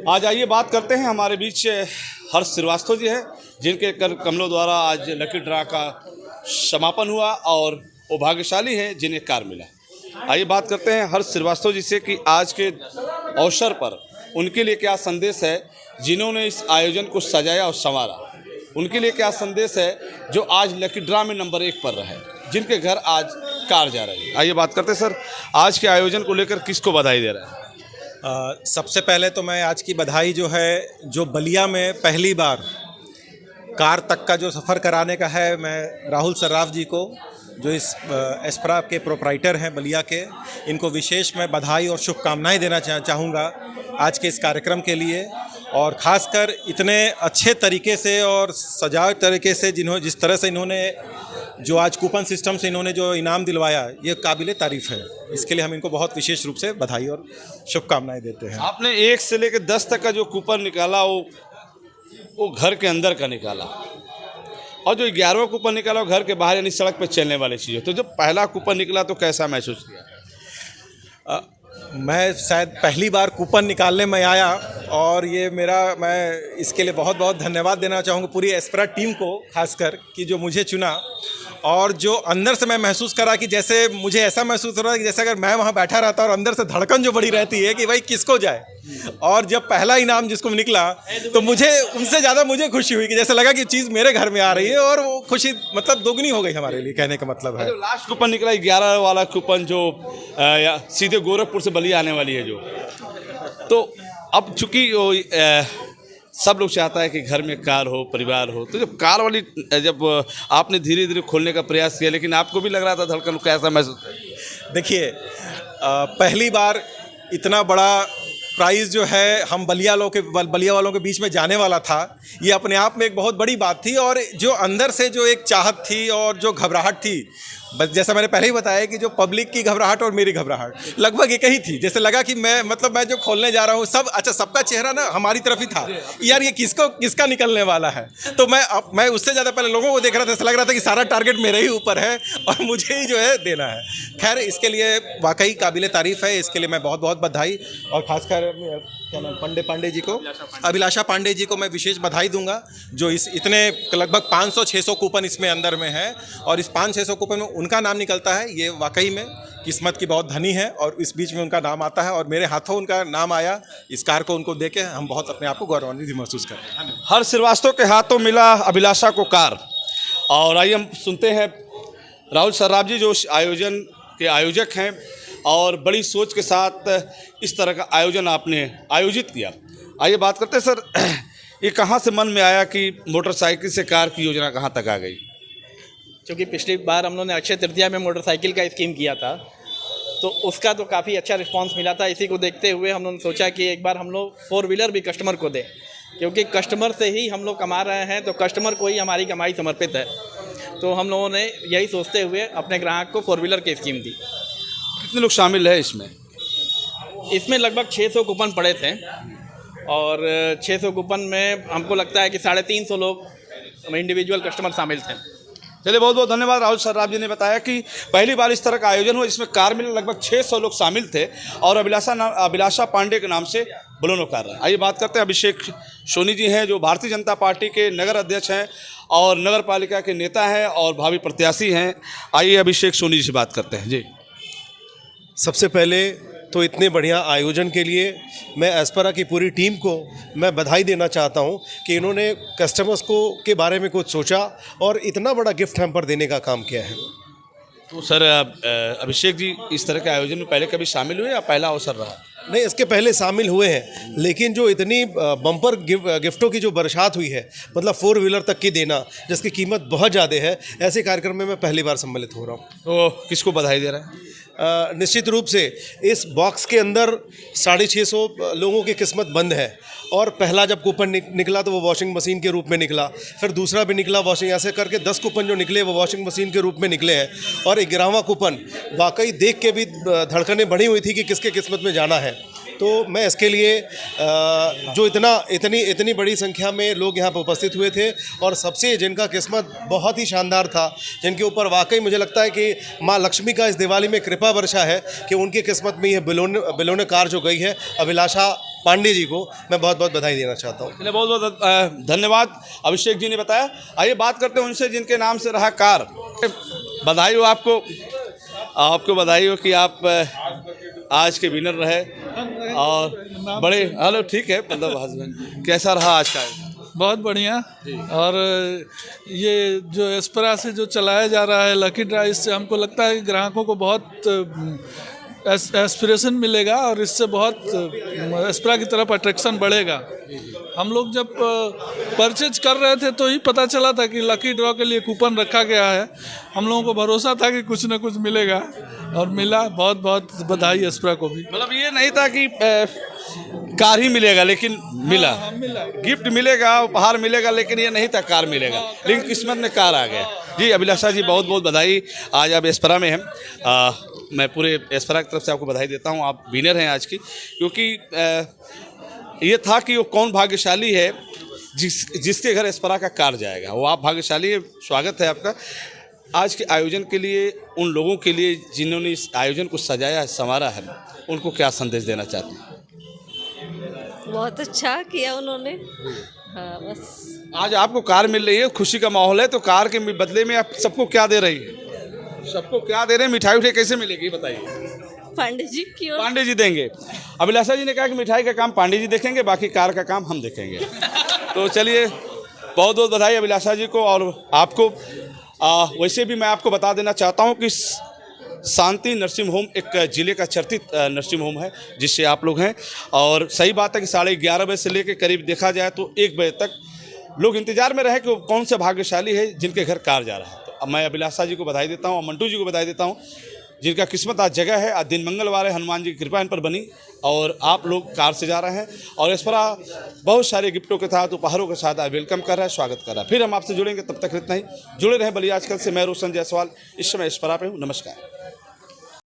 आज आइए बात करते हैं, हमारे बीच हर्ष श्रीवास्तव जी हैं, जिनके कर कमलों द्वारा आज लकी ड्रा का समापन हुआ और वो भाग्यशाली हैं जिन्हें कार मिला। आइए बात करते हैं हर्ष श्रीवास्तव जी से कि आज के अवसर पर उनके लिए क्या संदेश है, जिन्होंने इस आयोजन को सजाया और संवारा। उनके लिए क्या संदेश है जो आज लकी ड्रा में नंबर 1 पर रहे, जिनके घर आज कार जा रही है। आइए बात करते हैं सर, आज के आयोजन को लेकर किसको बधाई दे रहे हैं? सबसे पहले तो मैं आज की बधाई जो है, जो बलिया में पहली बार कार तक का जो सफ़र कराने का है, मैं राहुल सर्राफ जी को, जो इस एस्प्रा के प्रोप्राइटर हैं बलिया के, इनको विशेष मैं बधाई और शुभकामनाएं देना चाहूँगा आज के इस कार्यक्रम के लिए। और ख़ासकर इतने अच्छे तरीके से और सजावट तरीके से जिस तरह से इन्होंने जो आज कूपन सिस्टम से इन्होंने जो इनाम दिलवाया, ये काबिले तारीफ़ है। इसके लिए हम इनको बहुत विशेष रूप से बधाई और शुभकामनाएं देते हैं। आपने 1 से लेकर 10 तक का जो कूपन निकाला वो घर के अंदर का निकाला, और जो 11वां कूपन निकाला वो घर के बाहर यानी सड़क पर चलने वाली चीज़ें। तो जब पहला कूपन निकला तो कैसा महसूस किया? मैं शायद पहली बार कूपन निकालने में आया, और ये मैं इसके लिए बहुत बहुत धन्यवाद देना चाहूँगा पूरी एस्प्रा टीम को, खासकर कि जो मुझे चुना। और जो अंदर से मैं महसूस करा कि जैसे मुझे ऐसा महसूस हो रहा है कि जैसे अगर मैं वहाँ बैठा रहता और अंदर से धड़कन जो बड़ी रहती है कि भाई किसको जाए। और जब पहला इनाम जिसको निकला तो मुझे उनसे ज़्यादा मुझे खुशी हुई कि जैसे लगा कि चीज़ मेरे घर में आ रही है, और वो खुशी मतलब दोगुनी हो गई हमारे लिए, कहने का मतलब है। जो लास्ट कूपन निकला 11 वाला कूपन, जो सीधे गोरखपुर से बलिया आने वाली है, जो तो अब चूँकि सब लोग चाहता है कि घर में कार हो, परिवार हो, तो जब कार वाली जब आपने धीरे धीरे खोलने का प्रयास किया, लेकिन आपको भी लग रहा था धड़कन, कैसा महसूस? देखिए, पहली बार इतना बड़ा प्राइज़ जो है हम बलिया वालों के बीच में जाने वाला था, ये अपने आप में एक बहुत बड़ी बात थी। और जो अंदर से जो एक चाहत थी और जो घबराहट थी, बस जैसा मैंने पहले ही बताया कि जो पब्लिक की घबराहट और मेरी घबराहट लगभग एक ही थी। जैसे लगा कि मैं जो खोलने जा रहा हूँ, सबका चेहरा ना हमारी तरफ ही था, यार ये किसका निकलने वाला है। तो मैं उससे ज़्यादा पहले लोगों को देख रहा था, ऐसा लग रहा था कि सारा टारगेट मेरे ही ऊपर है और मुझे ही जो है देना है। खैर, इसके लिए वाकई काबिले तारीफ़ है, इसके लिए मैं बहुत बहुत बधाई, और ख़ासकर क्या नाम पांडे जी को, अभिलाषा पांडे जी को मैं विशेष बधाई दूंगा, जो इस इतने लगभग 500-600 कूपन इसमें अंदर में है, और इस 500-600 कूपन में उनका नाम निकलता है। ये वाकई में किस्मत की बहुत धनी है, और इस बीच में उनका नाम आता है और मेरे हाथों उनका नाम आया। इस कार को उनको देके हम बहुत अपने आप को गौरवान्वित महसूस कर रहे हैं। हर्ष श्रीवास्तव के हाथों मिला अभिलाषा को कार। और आइए हम सुनते हैं राहुल सर्राफ जी, जो आयोजन के आयोजक हैं और बड़ी सोच के साथ इस तरह का आयोजन आपने आयोजित किया। आइए बात करते हैं सर, ये कहाँ से मन में आया कि मोटरसाइकिल से कार की योजना कहाँ तक आ गई? क्योंकि पिछली बार हम लोगों ने अक्षय तृतीया में मोटरसाइकिल का स्कीम किया था, तो उसका तो काफ़ी अच्छा रिस्पांस मिला था। इसी को देखते हुए हम लोगों ने सोचा कि एक बार हम लोग 4 व्हीलर भी कस्टमर को दें, क्योंकि कस्टमर से ही हम लोग कमा रहे हैं, तो कस्टमर को ही हमारी कमाई समर्पित है। तो हम लोगों ने यही सोचते हुए अपने ग्राहक को 4 व्हीलर की स्कीम दी। कितने लोग शामिल है इसमें? इसमें लगभग 600 कूपन पड़े थे, और 600 कूपन में हमको लगता है कि 350 लोग इंडिविजुअल कस्टमर शामिल थे। चलिए, बहुत बहुत धन्यवाद। राहुल सर्राफ जी ने बताया कि पहली बार इस तरह का आयोजन हुआ, इसमें कार में लगभग 600 लोग शामिल थे, और अभिलाषा पांडे के नाम से बोलेरो कार रहा। आइए बात करते हैं, अभिषेक सोनी जी हैं, जो भारतीय जनता पार्टी के नगर अध्यक्ष हैं और नगर पालिका के नेता हैं और भावी प्रत्याशी हैं। आइए अभिषेक सोनी जी से बात करते हैं। जी, सबसे पहले तो इतने बढ़िया आयोजन के लिए मैं एस्प्रा की पूरी टीम को मैं बधाई देना चाहता हूं कि इन्होंने कस्टमर्स को के बारे में कुछ सोचा और इतना बड़ा गिफ्ट हैम्पर देने का काम किया है। तो सर अभिषेक जी, इस तरह के आयोजन में पहले कभी शामिल हुए या पहला अवसर रहा? नहीं, इसके पहले शामिल हुए हैं, लेकिन जो इतनी बम्पर गिफ्टों की जो बरसात हुई है, मतलब 4 व्हीलर तक की देना, जिसकी कीमत बहुत ज़्यादा है, ऐसे कार्यक्रम में मैं पहली बार सम्मिलित हो रहा हूँ। तो किसको बधाई दे रहा है? निश्चित रूप से इस बॉक्स के अंदर 650 लोगों की किस्मत बंद है, और पहला जब कूपन निकला तो वो वॉशिंग मशीन के रूप में निकला, फिर दूसरा भी निकला वॉशिंग, ऐसे करके 10 कूपन जो निकले वो वॉशिंग मशीन के रूप में निकले हैं। और 11वां कूपन वाकई देख के भी धड़कनें बढ़ी हुई थी कि किसके किस्मत में जाना है। तो मैं इसके लिए जो इतनी बड़ी संख्या में लोग यहाँ पर उपस्थित हुए थे, और सबसे जिनका किस्मत बहुत ही शानदार था, जिनके ऊपर वाकई मुझे लगता है कि माँ लक्ष्मी का इस दिवाली में कृपा वर्षा है कि उनकी किस्मत में यह बिलोने कार जो गई है, अभिलाषा पांडे जी को मैं बहुत बहुत बधाई देना चाहता हूँ। चलिए, बहुत बहुत धन्यवाद अभिषेक जी ने बताया। आइए बात करते हैं उनसे जिनके नाम से रहा कार। बधाई हो आपको, आपको बधाई हो कि आप आज के विनर रहे और बड़े हेलो ठीक है, मतलब हस्बैंड कैसा रहा आज का? बहुत बढ़िया। और ये जो एस्परा से जो चलाया जा रहा है लकी ड्रा, इससे हमको लगता है कि ग्राहकों को बहुत एस्पिरेशन मिलेगा और इससे बहुत एस्परा की तरफ अट्रैक्शन बढ़ेगा। हम लोग जब परचेज कर रहे थे तो ही पता चला था कि लकी ड्रॉ के लिए कूपन रखा गया है। हम लोगों को भरोसा था कि कुछ न कुछ मिलेगा और मिला। बहुत बहुत बधाई एस्परा को भी। मतलब ये नहीं था कि कार ही मिलेगा, लेकिन मिला। मिला। गिफ्ट मिलेगा, उपहार मिलेगा, लेकिन ये नहीं था कार मिलेगा, लेकिन किस्मत में कार आ गया। जी अभिलाषा जी, बहुत बहुत बधाई। आज आप एस्परा में हैं। मैं पूरे एस्परा की तरफ से आपको बधाई देता हूं। आप विनर हैं आज की, क्योंकि ये था कि वो कौन भाग्यशाली है जिसके घर एस्परा का कार जाएगा। वो आप भाग्यशाली है। स्वागत है आपका आज के आयोजन के लिए। उन लोगों के लिए जिन्होंने इस आयोजन को सजाया है, संवारा है, उनको क्या संदेश देना चाहते हैं? बहुत अच्छा किया उन्होंने। हाँ बस। आज आपको कार मिल रही है, खुशी का माहौल है, तो कार के बदले में आप सबको क्या दे रही है? सबको क्या दे रहे हैं? मिठाई उठाई कैसे मिलेगी बताइए? पांडे जी की ओर। पांडे जी देंगे। अभिलाषा जी ने कहा कि मिठाई का काम पांडे जी देखेंगे, बाकी कार का काम हम देखेंगे। तो चलिए, बहुत बहुत बधाई अभिलाषा जी को और आपको। वैसे भी मैं आपको बता देना चाहता हूँ कि शांति नर्सिंग होम एक ज़िले का चर्चित नर्सिंग होम है, जिससे आप लोग हैं। और सही बात है कि 11:30 बजे से लेकर करीब देखा जाए तो 1 बजे तक लोग इंतजार में रहे कि कौन सा भाग्यशाली है जिनके घर कार जा रहा है। तो अब मैं अभिलाषा जी को बधाई देता हूँ और मंटू जी को बधाई देता हूँ, जिनका किस्मत आज जगह है। आज दिन मंगलवार है, हनुमान जी की कृपा इन पर बनी और आप लोग कार से जा रहे हैं। और इस पर बहुत सारे गिफ्टों के साथ, उपहारों के साथ वेलकम कर रहा है, स्वागत कर रहा है। फिर हम आपसे जुड़ेंगे, तब तक इतना ही। जुड़े रहें बलिया आजकल से। मैं रोशन जायसवाल इस समय एस्परा पे हूँ। नमस्कार।